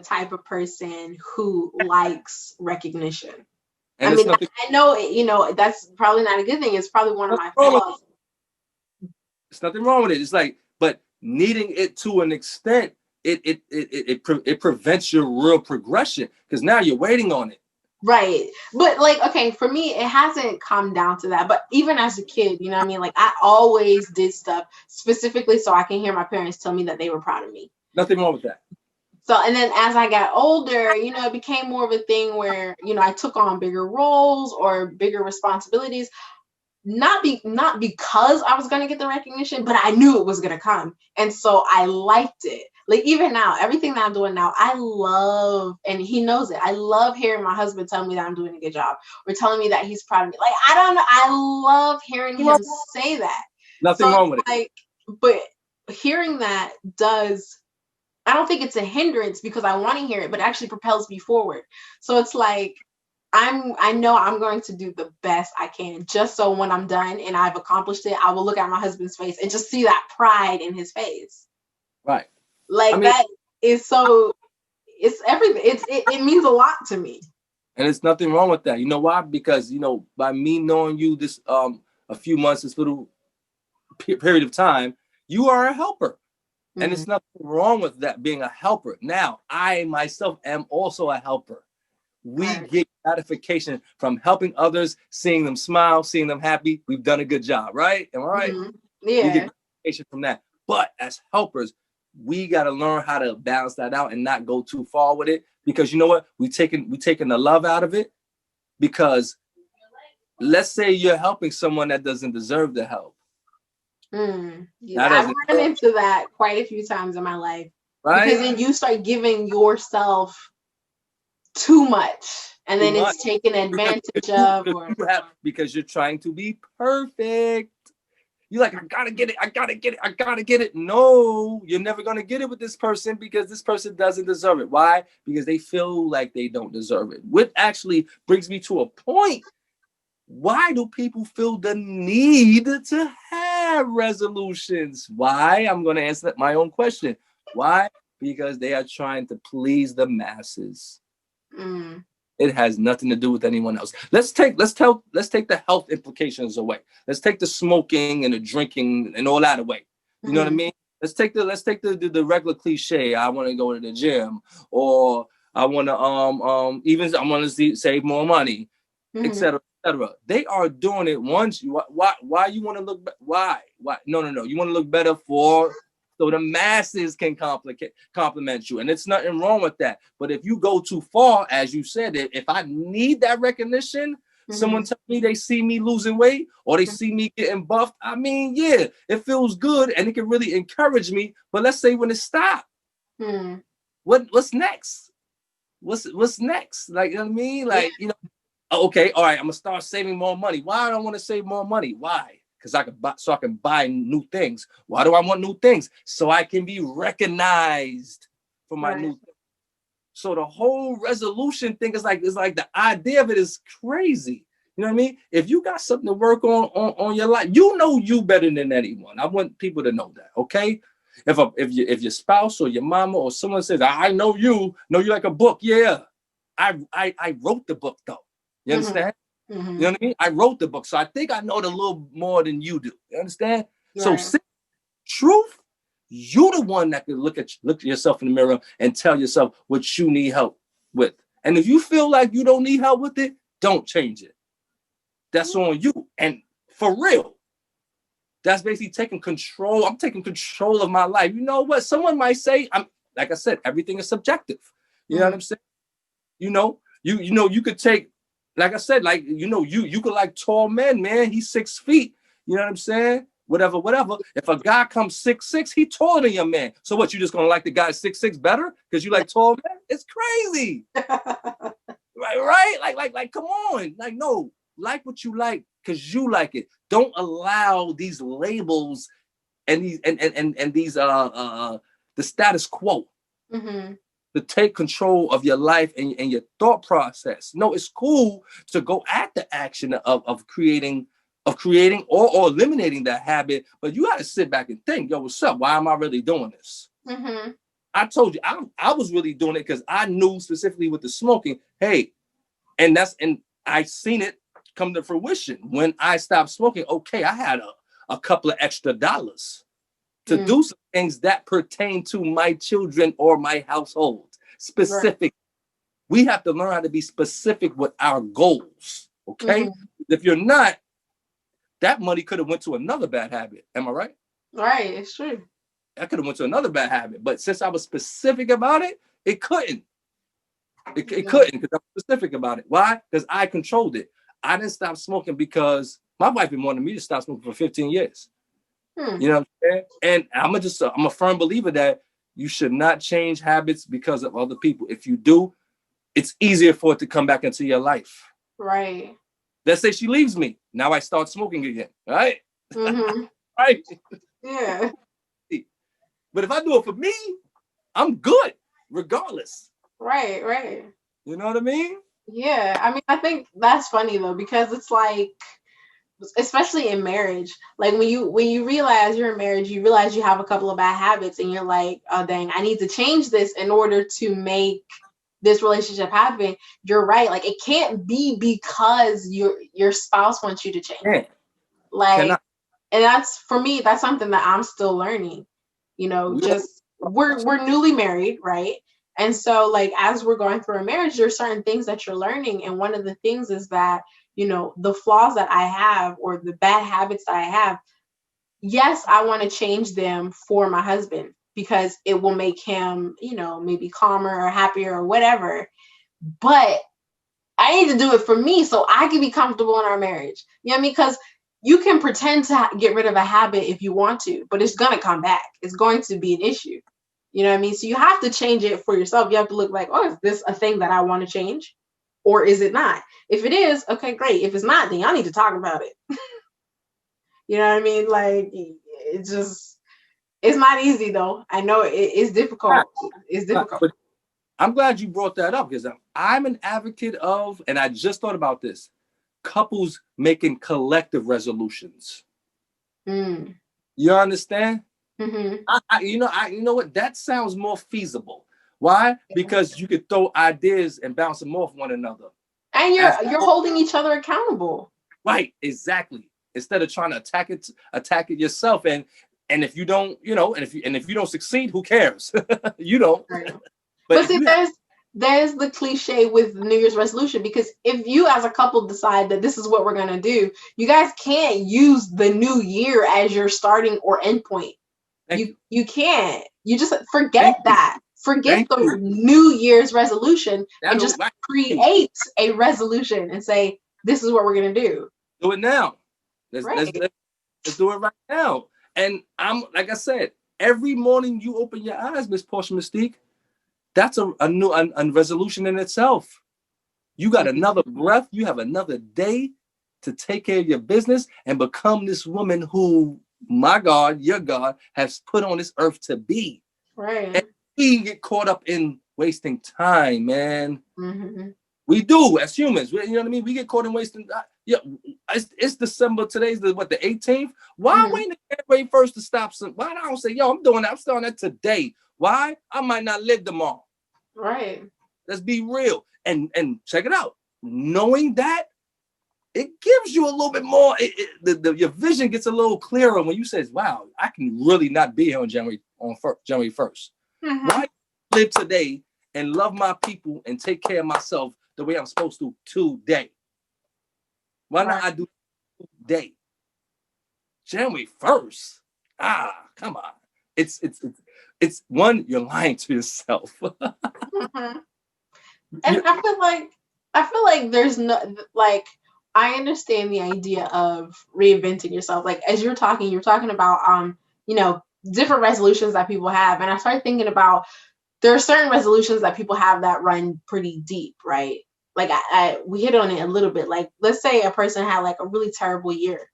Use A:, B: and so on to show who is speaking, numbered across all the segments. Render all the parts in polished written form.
A: type of person who likes recognition.
B: And
A: I
B: it's
A: mean,
B: nothing,
A: I know, that's probably not a good thing. It's probably one of
B: nothing
A: my
B: wrong with
A: flaws.
B: It's nothing wrong with it. It's like, but needing it to an extent, it prevents your real progression because now you're waiting on it.
A: Right. But like, okay, for me, it hasn't come down to that. But even as a kid, you know what I mean? Like, I always did stuff specifically so I can hear my parents tell me that they were proud of me.
B: Nothing wrong with that.
A: So, and then as I got older, it became more of a thing where, I took on bigger roles or bigger responsibilities, not because I was going to get the recognition, but I knew it was going to come. And so I liked it. Like, even now, everything that I'm doing now, I love, and he knows it. I love hearing my husband tell me that I'm doing a good job or telling me that he's proud of me. Like, I don't know. I love hearing him say that.
B: Nothing
A: So
B: wrong
A: it's
B: with it.
A: like, but hearing that I don't think it's a hindrance because I want to hear it, but it actually propels me forward. So it's like, I know I'm going to do the best I can, just so when I'm done and I've accomplished it, I will look at my husband's face and just see that pride in his face.
B: Right.
A: Like,
B: I mean,
A: that is so, it's everything. It means a lot to me.
B: and it's nothing wrong with that. You know why? Because by me knowing you this a few months, this little period of time, you are a helper. And
A: Mm-hmm.
B: it's nothing wrong with that being a helper. Now, I myself am also a helper. We
A: Right.
B: get gratification from helping others, seeing them smile, seeing them happy. We've done a good job, right? Am I right?
A: Mm-hmm.
B: We
A: Yeah.
B: get gratification from that. But as helpers, we got to learn how to balance that out and not go too far with it. Because you know what? We taking the love out of it. Because let's say you're helping someone that doesn't deserve the help.
A: Yeah,
B: That
A: I've
B: doesn't,
A: run into that quite a few times in my life. Because
B: right?
A: then you start giving yourself too much, and
B: Too
A: then
B: much.
A: it's taken advantage of, or
B: Because you're trying to be perfect. You're like, I gotta get it, I gotta get it, I gotta get it. No, you're never gonna get it with this person because this person doesn't deserve it. Why? Because they feel like they don't deserve it. Which actually brings me to a point. Why do people feel the need to have resolutions? Why? I'm gonna answer my own question. Why? Because they are trying to please the masses. It has nothing to do with anyone else. Let's take the health implications away. Let's take the smoking and the drinking and all that away. You know what I mean? Let's take the regular cliche. I want to go to the gym, or I want to even I want to save more money, etc. etc. They are doing it once. Why you want to look? Why? No. You want to look better so the masses can compliment you, and it's nothing wrong with that. But if you go too far, as you said, if I need that recognition, someone tell me they see me losing weight or they see me getting buffed, I mean, yeah, it feels good and it can really encourage me. But let's say when it stops, what's next? What's next? Like, you know what I mean? Like, okay, all right, I'm gonna start saving more money. Why do I want to save more money? Why? Because I can buy new things. Why do I want new things? So I can be recognized for my new things. So the whole resolution thing is like the idea of it is crazy. You know what I mean? If you got something to work on your life, you better than anyone. I want people to know that. Okay. If your spouse or your mama or someone says, I know you like a book. Yeah. I wrote the book though. You understand? You know what I mean? I wrote the book, so I think I know it a little more than you do. You understand? Right. So, truth, you're the one that can look at yourself in the mirror and tell yourself what you need help with. And if you feel like you don't need help with it, don't change it. That's on you. And for real, that's basically taking control. I'm taking control of my life. You know what? Someone might say, like I said, everything is subjective. You know what I'm saying? You could take. Like I said, you could like tall men, man. He's 6 feet. You know what I'm saying? Whatever. If a guy comes 6'6", he taller than your man. So what? You just gonna like the guy 6'6" better because you like tall men? It's crazy, right? Like, come on, like no, like what you like because you like it. Don't allow these labels and these and these the status quo. To take control of your life and your thought process. No, it's cool to go at the action of creating or eliminating that habit, but you got to sit back and think, yo, what's up? Why am I really doing this? I told you, I was really doing it because I knew specifically with the smoking. Hey, and I seen it come to fruition when I stopped smoking. Okay, I had a couple of extra dollars to
A: Mm,
B: do some things that pertain to my children or my household.
A: right.
B: Specific. We have to learn how to be specific with our goals. Okay,
A: Mm-hmm.
B: if you're not, that money could have went to another bad habit. Am I right?
A: Right. It's true.
B: I could have went to another bad habit, but since I was specific about it, it couldn't. It
A: Yeah.
B: couldn't because I was specific about it. Why? Because I controlled it. I didn't stop smoking because my wife been wanting me to stop smoking for 15 years.
A: Hmm.
B: You know what I'm saying? And I'm a firm believer that you should not change habits because of other people. If you do, it's easier for it to come back into your life.
A: Right.
B: Let's say she leaves me. Now I start smoking again. Right?
A: Mm-hmm.
B: Right.
A: Yeah.
B: But if I do it for me, I'm good, regardless.
A: Right. Right.
B: You know what I mean?
A: Yeah. I mean, I think that's funny though, because it's like, especially in marriage, like when you realize you're in marriage, you realize you have a couple of bad habits, and you're like, oh dang, I need to change this in order to make this relationship happen. You're right. Like it can't be because your spouse wants you to change.
B: Yeah.
A: Like,
B: Cannot.
A: and that's for me, that's something that I'm still learning.
B: We all,
A: Just we're newly married, right? And so like as we're going through a marriage, there's certain things that you're learning. And one of the things is that, the flaws that I have or the bad habits that I have, yes, I want to change them for my husband because it will make him, maybe calmer or happier or whatever. But I need to do it for me so I can be comfortable in our marriage. You know what I mean? Because you can pretend to get rid of a habit if you want to, but it's going to come back. It's going to be an issue. You know what I mean? So you have to change it for yourself. You have to look like, oh, is this a thing that I want to change? Or is it not? If it is, okay, great. If it's not, then y'all need to talk about it. You know what I mean? Like, it's not easy though. I know it's difficult. It's difficult.
B: but I'm glad you brought that up because I'm an advocate of, and I just thought about this, couples making collective resolutions.
A: Mm.
B: You understand?
A: Mm-hmm.
B: You know what? That sounds more feasible. Why? Because you could throw ideas and bounce them off one another.
A: And
B: As
A: you're holding each other accountable.
B: right, exactly. Instead of trying to attack it yourself. And if you don't, and if you don't succeed, who cares? You don't.
A: Right.
B: But
A: But
B: if
A: see,
B: you have
A: there's the cliche with New Year's resolution, because if you as a couple decide that this is what we're gonna do, you guys can't use the new year as your starting or end point.
B: thank you.
A: You can't. You just forget
B: Thank you.
A: that. Forget
B: Thank
A: the
B: you.
A: New Year's resolution and
B: That'll
A: just
B: right.
A: create a resolution and say, this is what we're gonna do.
B: Do it now. Let's let's
A: Right.
B: let's, let's do it right now. And I'm like I said, every morning you open your eyes, Miss Portia Mystique, that's a new a resolution in itself. You got another breath. You have another day to take care of your business and become this woman who, my God, your God, has put on this earth to be. And
A: Right.
B: we get caught up in wasting time, man.
A: Mm-hmm.
B: We do as humans. You know what I mean? We get caught in wasting. Yeah, it's December. Today's the 18th. Why
A: Mm-hmm.
B: wait until January 1st to stop? Why don't I say, yo, I'm doing that. I'm starting that today. Why? I might not live tomorrow.
A: Right.
B: Let's be real. And check it out. Knowing that, it gives you a little bit more. Your vision gets a little clearer when you say, "Wow, I can really not be here on January 1st.
A: Mm-hmm.
B: Why live today and love my people and take care of myself the way I'm supposed to today? Why not
A: Right.
B: I do today? January 1st? Ah, come on. It's one, you're lying to yourself.
A: Mm-hmm. And I feel like there's no, like, I understand the idea of reinventing yourself. Like as you're talking about you know different resolutions that people have, and I started thinking about, there are certain resolutions that people have that run pretty deep, right? Like we hit on it a little bit. Like let's say a person had like a really terrible year,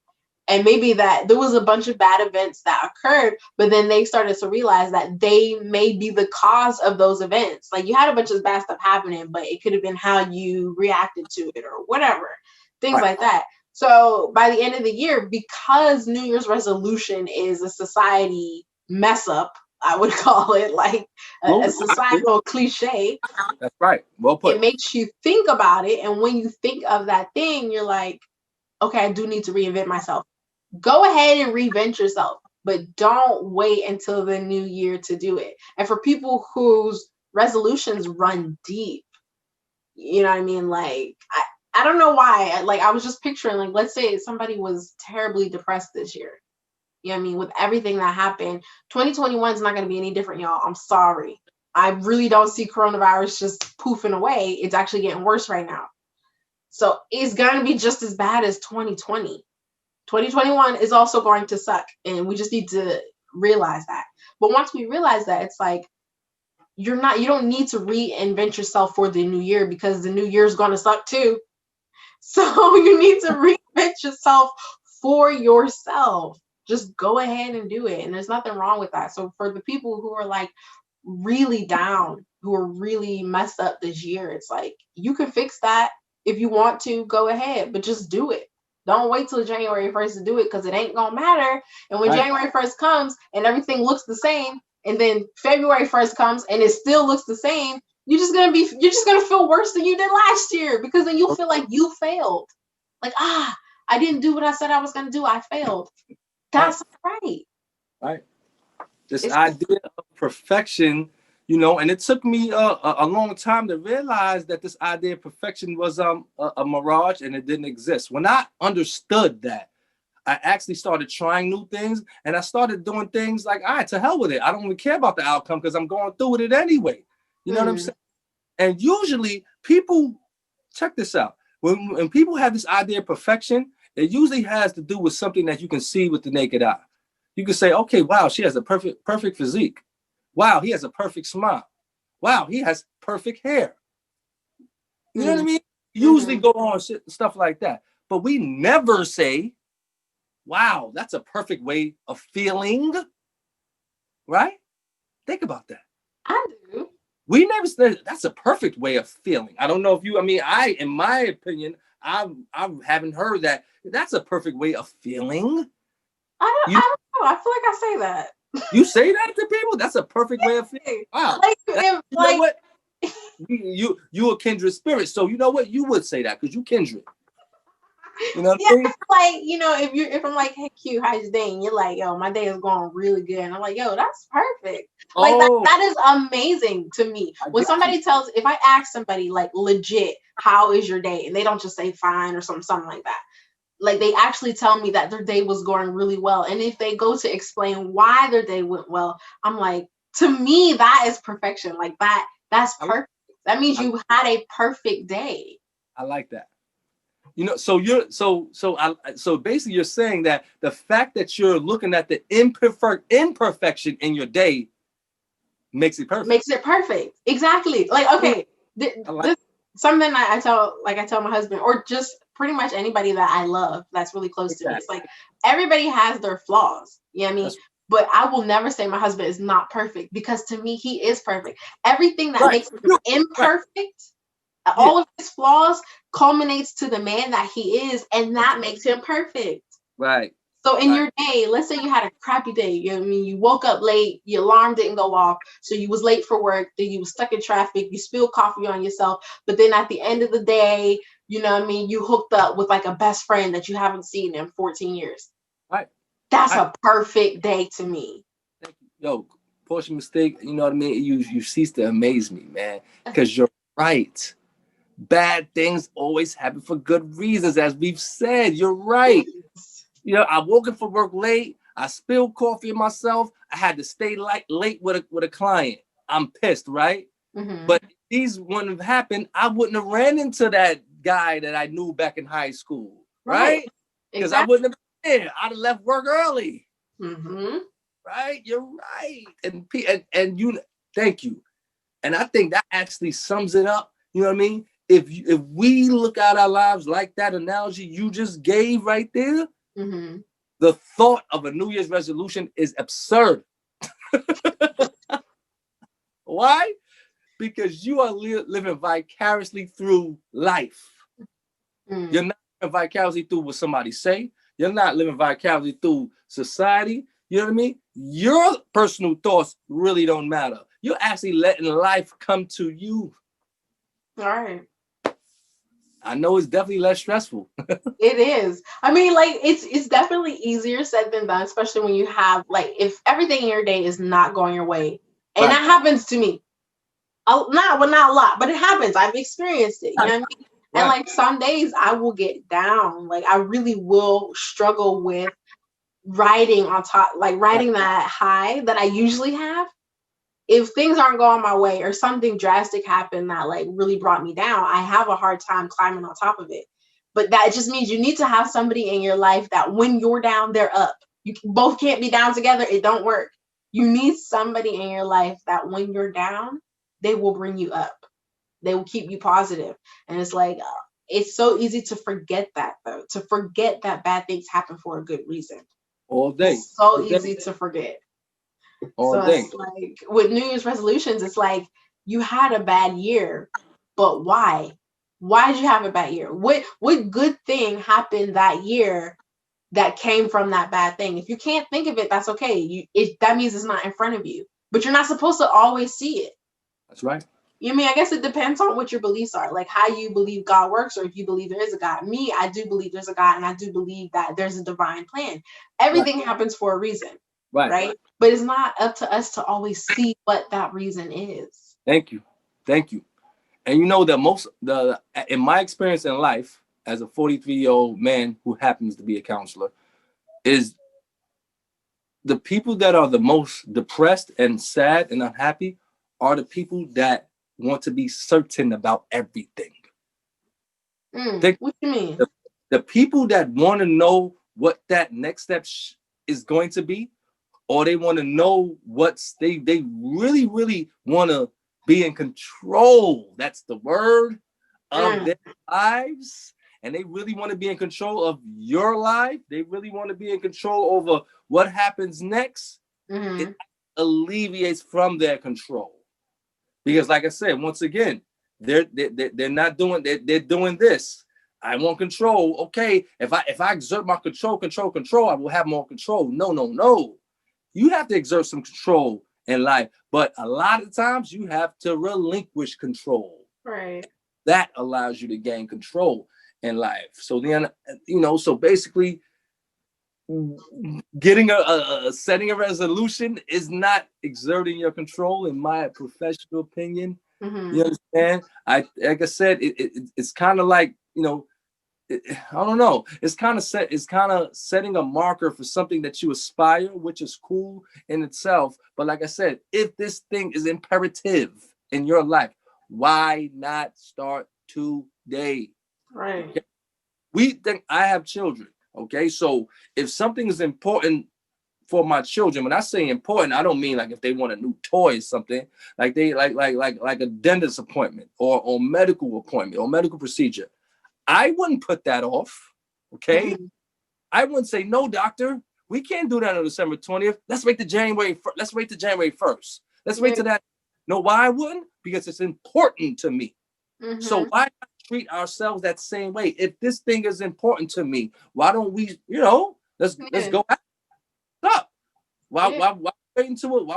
A: and maybe that there was a bunch of bad events that occurred, but then they started to realize that they may be the cause of those events. Like you had a bunch of bad stuff happening, but it could have been how you reacted to it or whatever, things
B: Right.
A: like that. So by the end of the year, because New Year's resolution is a society mess up, I would call it, like a
B: Absolutely.
A: societal cliche.
B: That's right. Well
A: It
B: put.
A: makes you think about it. And when you think of that thing, you're like, okay, I do need to reinvent myself. Go ahead and reinvent yourself, but don't wait until the new year to do it. And for people whose resolutions run deep, you know what I mean? Like, I don't know why. Like, I was just picturing, like, let's say somebody was terribly depressed this year. You know what I mean? With everything that happened, 2021 is not going to be any different, y'all. I'm sorry. I really don't see coronavirus just poofing away. It's actually getting worse right now. So it's going to be just as bad as 2020. 2021 is also going to suck. And we just need to realize that. But once we realize that, it's like, you don't need to reinvent yourself for the new year, because the new year is going to suck too. So you need to reinvent yourself for yourself. Just go ahead and do it. And there's nothing wrong with that. So for the people who are like really down, who are really messed up this year, it's like, you can fix that. If you want to, go ahead, but just do it. Don't wait till January 1st to do it, because it ain't gonna matter. And when
B: Right.
A: January 1st comes and everything looks the same, and then February 1st comes and it still looks the same, you're just gonna feel worse than you did last year, because then you'll feel like you failed. Like, I didn't do what I said I was gonna do. I failed.
B: Right.
A: That's right.
B: Right. This
A: It's
B: idea of perfection, and it took me a long time to realize that this idea of perfection was a mirage, and it didn't exist. When I understood that, I actually started trying new things, and I started doing things like, all right, to hell with it. I don't even care about the outcome because I'm going through with it anyway. You know what I'm saying? And usually people, check this out. When people have this idea of perfection, it usually has to do with something that you can see with the naked eye. You can say, okay, wow, she has a perfect physique. Wow, he has a perfect smile. Wow, he has perfect hair. You know what I mean? Usually go on stuff like that. But we never say, wow, that's a perfect way of feeling, right? Think about that.
A: I do.
B: We never said that's a perfect way of feeling. I don't know if you, in my opinion, I haven't heard that that's a perfect way of feeling.
A: I don't know. I feel like I say that.
B: You say that to people? That's a perfect way of feeling. Wow.
A: Like,
B: You know what? You a kindred spirit. So you know what? You would say that because you kindred. You know what
A: yeah,
B: I mean?
A: like, if I'm like, hey Q, how's your day? And you're like, yo, my day is going really good. And I'm like, yo, that's perfect. Like, that is amazing to me. When somebody if I ask somebody like legit, how is your day? And they don't just say fine or something like that. Like, they actually tell me that their day was going really well. And if they go to explain why their day went well, I'm like, to me, that is perfection. Like, that's perfect. That means you had a perfect day.
B: I like that. So basically you're saying that the fact that you're looking at the imperfection in your day makes it perfect.
A: Makes it perfect. Exactly. Like, okay, this something I tell my husband, or just pretty much anybody that I love that's really close to me. It's like, everybody has their flaws. You know what I mean? But I will never say my husband is not perfect, because to me, he is perfect. Everything that makes him imperfect, all of his flaws culminates to the man that he is, and that makes him perfect.
B: Right.
A: So in your day, let's say you had a crappy day. You know what I mean? You woke up late, your alarm didn't go off, so you was late for work, then you was stuck in traffic, you spilled coffee on yourself, but then at the end of the day, you know what I mean, you hooked up with like a best friend that you haven't seen in 14 years.
B: Right.
A: That's a perfect day to me.
B: Thank you. Yo, portion mistake, you know what I mean? You cease to amaze me, man, because you're right. Bad things always happen for good reasons, as we've said. You're right. I woke up for work late. I spilled coffee on myself. I had to stay late with a client. I'm pissed, right? But if these wouldn't have happened, I wouldn't have ran into that guy that I knew back in high school, right? Because I wouldn't have been there. I'd have left work early. Right? You're right. And you, thank you. And I think that actually sums it up. You know what I mean? If we look at our lives like that analogy you just gave right there, the thought of a New Year's resolution is absurd. Why? Because you are living vicariously through life. You're not living vicariously through what somebody say. You're not living vicariously through society. You know what I mean? Your personal thoughts really don't matter. You're actually letting life come to you.
A: All right.
B: I know it's definitely less stressful.
A: It is. I mean, like it's definitely easier said than done, especially when you have like if everything in your day is not going your way, and
B: Right.
A: that happens to me. Not a lot, but it happens. I've experienced it. You know
B: Right.
A: what I mean? And
B: Right.
A: like some days I will get down. Like I really will struggle with riding on top, like
B: Right.
A: riding that high that I usually have. If things aren't going my way or something drastic happened that like really brought me down, I have a hard time climbing on top of it. But that just means you need to have somebody in your life that when you're down, they're up. Both can't be down together. It don't work. You need somebody in your life that when you're down, they will bring you up. They will keep you positive. And it's like, it's so easy to forget that though, to forget that bad things happen for a good reason.
B: All day.
A: It's so
B: All day.
A: easy to forget.
B: All
A: So
B: day.
A: it's like with New Year's resolutions, it's like you had a bad year, but why? Why did you have a bad year? What good thing happened that year that came from that bad thing? If you can't think of it, that's okay. That means it's not in front of you. But you're not supposed to always see it.
B: That's right.
A: You mean I guess it depends on what your beliefs are, like how you believe God works, or if you believe there is a God. Me, I do believe there's a God, and I do believe that there's a divine plan.
B: Right.
A: Everything happens for a reason,
B: Right.
A: right? But it's not up to us to always see what that reason is.
B: Thank you. Thank you. And you know that in my experience in life as a 43-year-old man who happens to be a counselor, is the people that are the most depressed and sad and unhappy are the people that want to be certain about everything.
A: What you mean?
B: The people that want to know what that next step is going to be, or they want to know what's they really want to be in control. That's the word of their lives. And they really want to be in control of your life. They really want to be in control over what happens next. It alleviates from their control. Because like I said, once again, they're not doing, they're doing this. I want control. Okay, if I exert my control, I will have more control. No. You have to exert some control in life, but a lot of times you have to relinquish control.
A: Right.
B: That allows you to gain control in life. So then, so basically, getting setting a resolution is not exerting your control, in my professional opinion. You understand? Like I said, it's kind of like, I don't know. It's kind of setting a marker for something that you aspire, which is cool in itself. But like I said, if this thing is imperative in your life, why not start today?
A: Right.
B: Okay? We think I have children. Okay, so if something is important for my children, when I say important, I don't mean like if they want a new toy or something, like they like a dentist appointment or medical appointment or medical procedure. I wouldn't put that off. Okay, I wouldn't say no, doctor. We can't do that on December 20th. Let's wait to January. Let's wait to January 1st. Let's wait to that. No, why I wouldn't? Because it's important to me. So why not treat ourselves that same way? If this thing is important to me, why don't we, let's go up. Why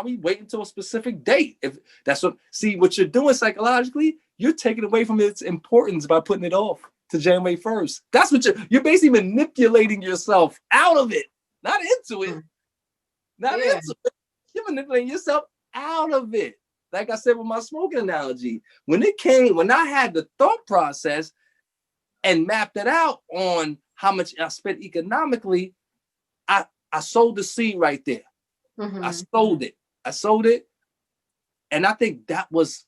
B: we wait until a specific date? If that's what you're doing psychologically, you're taking away from its importance by putting it off to January 1st. That's what you're basically manipulating yourself out of it, not into it. Into it. You're manipulating yourself out of it. Like I said with my smoking analogy, when I had the thought process and mapped it out on how much I spent economically, I sold the seed right there. I sold it. And I think that was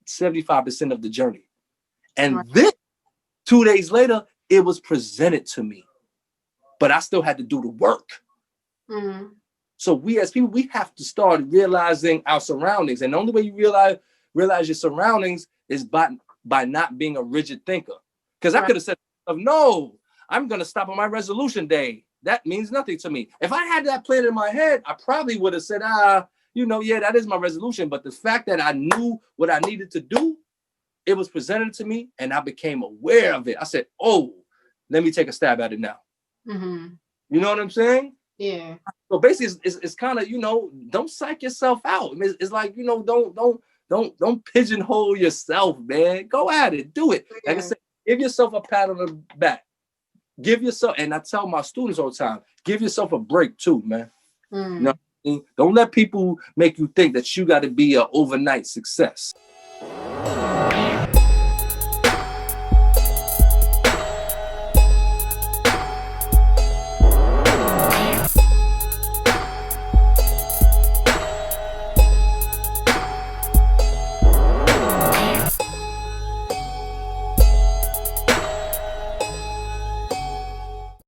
B: 75% of the journey. And then 2 days later, it was presented to me. But I still had to do the work. So we as people, we have to start realizing our surroundings. And the only way you realize your surroundings is by not being a rigid thinker. Because I could have said, no, I'm going to stop on my resolution day. That means nothing to me. If I had that plan in my head, I probably would have said, that is my resolution. But the fact that I knew what I needed to do, it was presented to me and I became aware of it. I said, oh, let me take a stab at it now. You know what I'm saying?
A: Yeah.
B: So basically, it's kind of, you know, don't psych yourself out. I mean, it's like, you know, don't pigeonhole yourself, man. Go at it, do it. Like I
A: Yeah.
B: said, give yourself a pat on the back. Give yourself, and I tell my students all the time, give yourself a break too, man. You know what I mean? Don't let people make you think that you got to be an overnight success.